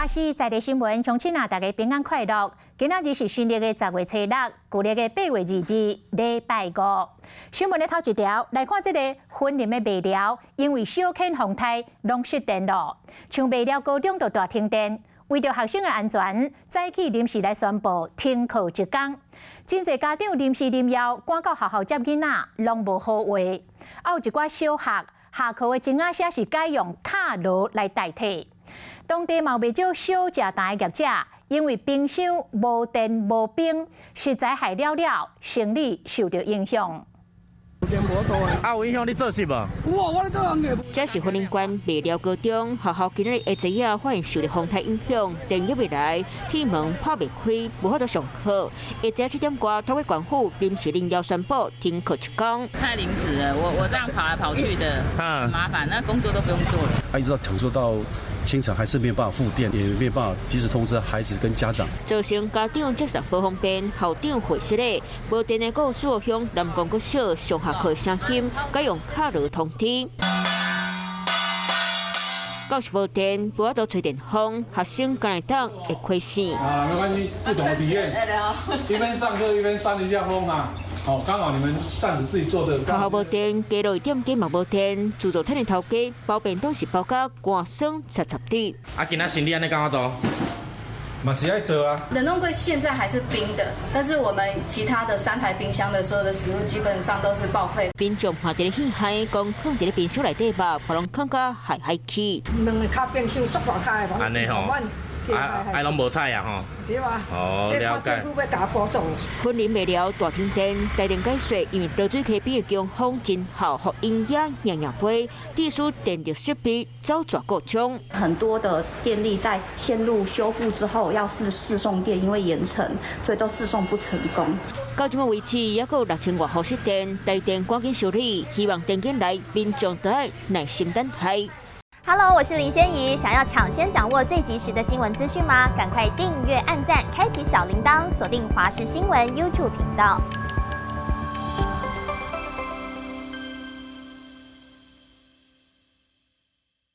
是在地新闻，乡亲啊，大家平安快乐。今仔日是新历的10月初6，旧历的8月22，礼拜5。新闻的头一条来看，这个婚林的卖寮因为小坑风台弄失电路，像卖寮高中就大停电。为着学生的安全，早起临时来宣布停课1天。真侪家长临时临要赶到学校接囡仔，拢无好话。也有一寡小学下课的钟仔写是改用卡锣来代替。当地嘛未少小食摊的业者，因为冰箱无电无冰，实在害了生理受到影响。有影响你做事无？有啊，我咧做行业。这是婚姻关未了高中学校今日下昼啊，发现受到风台影响，电入未来，铁门拍未开，无法度上课。下昼7点多，台北管府临时令要宣布停课1天。太临时了，我这样跑来跑去的，很麻烦，那工作都不用做了。一直到抢救到清晨，还是没有办法复电，也没有办法及时通知孩子跟家长，造成家长接受不方便。校长回释咧，无电的告诉向南港国小上下课声音，改用卡锣通知。教室无电，无法度吹电风，学生刚来当会亏死。没关系，不同的体验，一边上课一边扇一下风啊。哦，刚好你们扇子自己做的。学校无电，加落1点几嘛无电，自助餐的头家包便当是包甲寒酸插的。今仔生理安尼敢做？嘛是爱做啊。冷冻柜现在还是冰的，但是我们其他的3台冰箱的所有的食物基本上都是报废。民众看到了害，讲放在冰箱内底吧，把人看甲害起。两个卡冰箱足大卡的，安尼吼。拢无菜啊吼。对啊。哦，了解。政府要加补助。婚林未了大停电，台电解说因为热水溪边的强风真效，互因也洋洋飞，地书电力设备遭抓故障。很多的电力在线路修复之后要试送电，因为延程，所以都试送不成功。到今为止，也有6000瓦户失电，台电赶紧修理，希望电紧来，民众都要耐心等待。Hello， 我是林仙怡。想要抢先掌握最及时的新闻资讯吗？赶快订阅、按赞、开启小铃铛，锁定华视新闻 YouTube 频道。